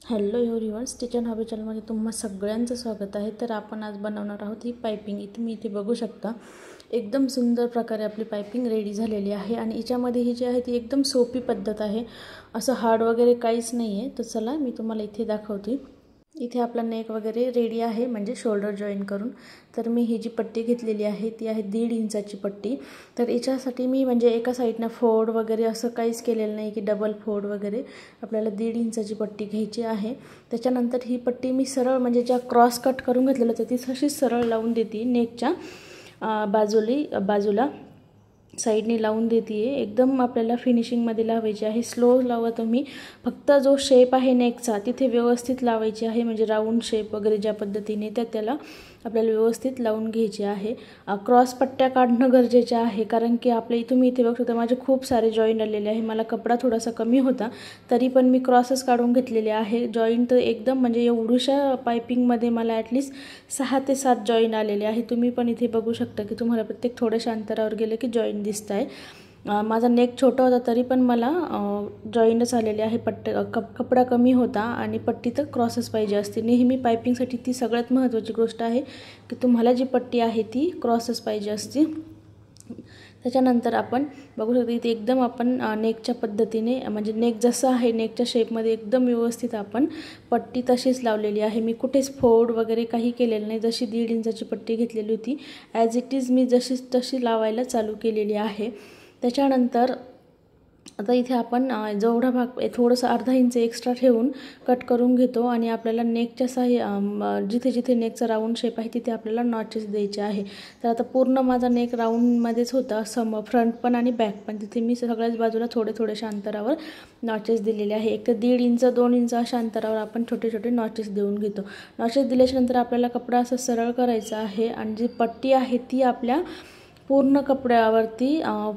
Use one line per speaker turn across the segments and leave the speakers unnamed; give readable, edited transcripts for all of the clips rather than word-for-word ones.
Hello everyone, स्टिचन hobby चॅनलमध्ये तुम्हा सगळ्यांचं स्वागत आहे। तर आपण आज बनवणार आहोत ही पाइपिंग। तुम्ही इथे बघू शकता एकदम सुंदर प्रकारे आपली पाइपिंग रेडी झालेली आहे आणि याच्यामध्ये ही जी आहे ती एकदम सोपी पद्धत आहे, असं हार्ड वगैरे काहीच नाही आहे। तर चला मी तुम्हाला इथे दाखवते। इथे आपला नेक वगैरे रेडी आहे, म्हणजे शोल्डर जॉईन करून। तर मी ही जी पट्टी घेतलेली आहे ती आहे 1.5 इंचाची पट्टी। तर याच्यासाठी मी म्हणजे एका साइडने फोल्ड वगैरे असं काहीच केलेलं नाही की डबल फोल्ड वगैरे। आपल्याला 1.5 इंचाची पट्टी घ्यायची आहे। त्याच्यानंतर ही पट्टी मी सरळ म्हणजे ज्या क्रॉस कट करून घेतलेलं होतं ती तशीच सरळ लावून देते नेकच्या बाजूला साइडने लावून देते। एकदम आपल्याला फिनिशिंगमध्ये लावायची आहे, स्लो लावा तुम्ही। फक्त जो शेप आहे नेकचा तिथे व्यवस्थित लावायची आहे, म्हणजे राऊंड शेप वगैरे ज्या पद्धतीने त्याला आपल्याला व्यवस्थित लावून घ्यायचे आहे। क्रॉस पट्ट्या काढणं गरजेचं आहे, कारण की आपल्या तुम्ही इथे बघू शकता माझे खूप सारे जॉईंट आलेले आहे। मला कपडा थोडासा कमी होता तरी पण मी क्रॉसच काढून घेतलेले आहे। जॉईंट तर एकदम म्हणजे एवढूशा पाइपिंगमध्ये मला ॲटलिस्ट 6 ते 7 जॉईंट आलेले आहे। तुम्ही पण इथे बघू शकता की तुम्हाला प्रत्येक थोड्याशा अंतरावर गेले की जॉईंट दिसत आहे। माझा नेक छोटा होता तरी पण मला जॉईंटच आलेले आहे। कपडा कमी होता आणि पट्टी तर क्रॉसच पाहिजे असते। नेहमी पाइपिंगसाठी ती सगळ्यात महत्त्वाची गोष्ट आहे की तुम्हाला जी पट्टी आहे ती क्रॉसच पाहिजे असते। त्याच्यानंतर आपण बघू शकतो इथे एकदम आपण नेकच्या पद्धतीने म्हणजे नेक जसं आहे नेकच्या शेपमध्ये एकदम व्यवस्थित आपण पट्टी तशीच लावलेली आहे। मी कुठेच फोल्ड वगैरे काही केलेलं नाही। जशी 1.5 इंचाची पट्टी घेतलेली होती ॲज इट इज मी तशी लावायला चालू केलेली आहे। त्याच्यानंतर आता इथे आपण जेवढा भाग थोडंसं अर्धा इंच एक्स्ट्रा ठेवून कट करून घेतो आणि आपल्याला नेकच्या जिथे जिथे नेकचा राऊंड शेप आहे तिथे आपल्याला नॉचेस द्यायचे आहे। तर आता पूर्ण माझा नेक राऊंडमध्येच होता, फ्रंट पण आणि बॅक पण। तिथे मी सगळ्याच बाजूला थोड्याशा अंतरावर नॉचेस दिलेले आहे। एक तर 1.5 इंच 2 इंच अशा अंतरावर आपण छोटे छोटे नॉचेस देऊन घेतो। नॉचेस दिल्याच्यानंतर आपल्याला कपडा असा सरळ करायचा आहे आणि जी पट्टी आहे ती आपल्या पूर्ण कपड्यावरती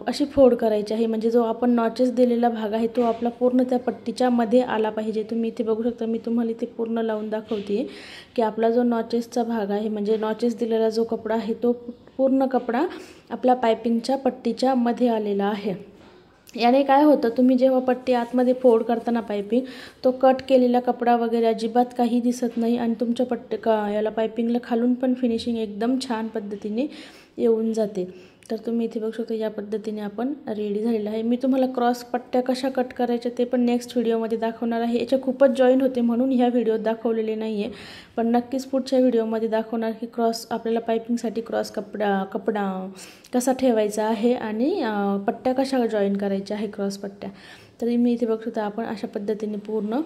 अशी फोल्ड करायची आहे, म्हणजे जो आपण नॉचेस दिलेला भाग आहे तो आपला पूर्ण त्या पट्टीच्या मध्ये आला पाहिजे। तुम्ही इथे बघू शकता मी तुम्हाला इथे पूर्ण लावून दाखवते की आपला जो नॉचेसचा भाग आहे म्हणजे नॉचेस दिलेला जो कपडा आहे तो पूर्ण कपडा आपल्या पाइपिंगच्या पट्टीच्या मध्ये आलेला आहे। याने काय होतं, तुम्ही जेव्हा पट्टी आतमध्ये फोल्ड करताना पाइपिंग तो कट केलेला कपडा वगैरे अजिबात काही दिसत नाही आणि तुमच्या याला पाइपिंगला खालून पण फिनिशिंग एकदम छान पद्धतीने येऊन जाते। तर तुम्ही इथे बघू शकता या पद्धतीने आपण रेडी झालेला आहे। मी तुम्हाला क्रॉस पट्ट्या कशा कट करायच्या ते पण नेक्स्ट व्हिडिओमध्ये दाखवणार आहे। याच्या खूपच जॉईंट होते म्हणून ह्या व्हिडिओत दाखवलेले नाही आहे, पण नक्कीच पुढच्या व्हिडिओमध्ये दाखवणार की क्रॉस आपल्याला पाइपिंगसाठी क्रॉस कपडा कसा ठेवायचा आहे आणि पट्ट्या कशा जॉईन करायच्या आहे क्रॉस पट्ट्या। तरी मी इथे बघू शकता आपण अशा पद्धतीने पूर्ण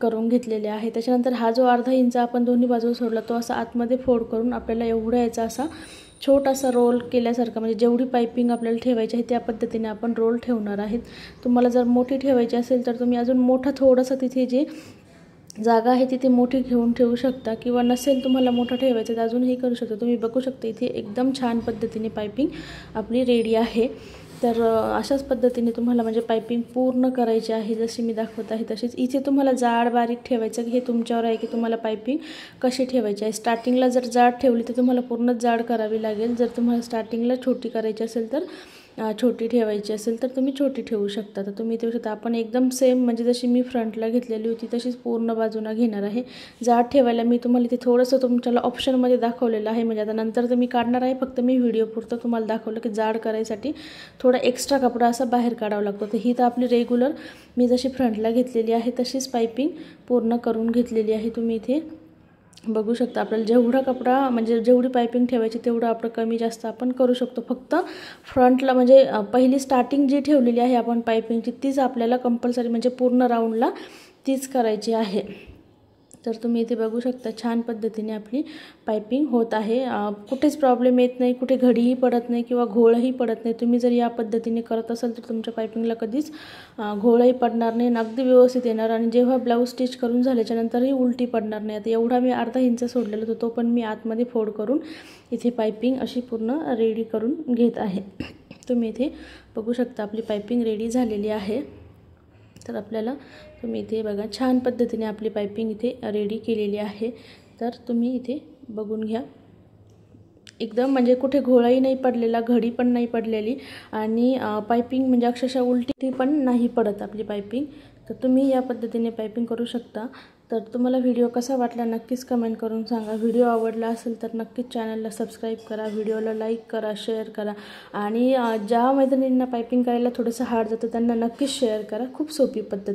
करून घेतलेले आहे। त्याच्यानंतर हा जो अर्धा इंच आपण दोन्ही बाजूला सोडला तो असा आतमध्ये फोल्ड करून आपल्याला एवढा याचा असा छोटासा रोल केल्यासारखा, म्हणजे जेवढी पाइपिंग आपल्याला ठेवायची आहे त्या पद्धतीने आपण रोल ठेवणार आहेत। तुम्हाला जर मोठी ठेवायची असेल तर तुम्ही अजून मोठा थोडासा तिथे जी जागा आहे तिथे मोठी घेऊन ठेवू शकता, किंवा नसेल तुम्हाला मोठा ठेवायचं तर अजूनही करू शकता। तुम्ही बघू शकता इथे एकदम छान पद्धतीने पाइपिंग आपली रेडी आहे। तर अशाच पद्धतीने तुम्हाला म्हणजे पाइपिंग पूर्ण करायची आहे, जशी मी दाखवत आहे तशीच। इथे तुम्हाला जाड बारीक ठेवायचं हे तुमच्यावर आहे की तुम्हाला पाइपिंग कशी ठेवायची आहे। स्टार्टिंगला जर जाड ठेवली तर तुम्हाला पूर्ण जाड करावी लागेल। जर तुम्हाला स्टार्टिंगला छोटी करायची असेल तर छोटी ठेवायची असेल तर तुम्ही छोटी ठेवू शकता। तर तुम्ही ठेवू शकता आपण एकदम सेम म्हणजे जशी मी फ्रंटला घेतलेली होती तशीच पूर्ण बाजूला घेणार आहे। जाड ठेवायला मी तुम्हाला इथे थोडंसं तुमच्याला ऑप्शनमध्ये दाखवलेलं आहे, म्हणजे आता नंतर तर मी काढणार आहे, फक्त मी व्हिडिओ पुरतं तुम्हाला दाखवलं की जाड करायसाठी थोडा एक्स्ट्रा कपडा असा बाहेर काढावा लागतो। तर ही तर आपली रेग्युलर मी जशी फ्रंटला घेतलेली आहे तशीच पाइपिंग पूर्ण करून घेतलेली आहे। तुम्ही इथे बघू शकता आपल्याला जेवढा कपडा म्हणजे जेवढी पाइपिंग ठेवायची तेवढं आपण कमी जास्त आपण करू शकतो। फक्त फ्रंटला म्हणजे पहिली स्टार्टिंग जी ठेवलेली आहे आपण पाइपिंगची तीच आपल्याला कंपल्सरी म्हणजे पूर्ण राऊंडला तीच करायची आहे। तर तुम्ही इथे बघू शकता छान पद्धतीने आपली पाइपिंग होत आहे। कुठेच प्रॉब्लेम येत नाही, कुठे घडीही पडत नाही किंवा घोळही पडत नाही। तुम्ही जर या पद्धतीने करत असाल तर तुमच्या पाइपिंगला कधीच घोळही पडणार नाही, अगदी व्यवस्थित येणार आणि जेव्हा ब्लाऊज स्टिच करून झाल्याच्या नंतरही उलटी पडणार नाही। आता एवढा मी अर्धा इंच सोडलेला होता तो पण मी आतमध्ये फोल्ड करून इथे पाइपिंग अशी पूर्ण रेडी करून घेत आहे। तुम्ही इथे बघू शकता आपली पाइपिंग रेडी झालेली आहे। तर आपल्याला तुम्ही इथे बघा छान पद्धतीने आपली पाइपिंग इथे रेडी केलेली आहे। तर तुम्ही इथे बघून घ्या एकदम म्हणजे कुठे घोळही नाही पडलेला, घडी पण नाही पडलेली आणि पाइपिंग म्हणजे अक्षरशः उलटी पण नाही पडत आपली पाइपिंग। तर तुम्ही या पद्धतीने पायपिंग करू शकता। तर तुम्हाला व्हिडिओ कसा वाटला नक्कीच कमेंट करून सांगा। व्हिडिओ आवडला असेल तर नक्कीच चॅनलला सबस्क्राईब करा, व्हिडिओला लाईक करा, शेअर करा आणि ज्या मैत्रिणींना पायपिंग करायला थोडंसं हार्ड जातं त्यांना नक्कीच शेअर करा। खूप सोपी पद्धत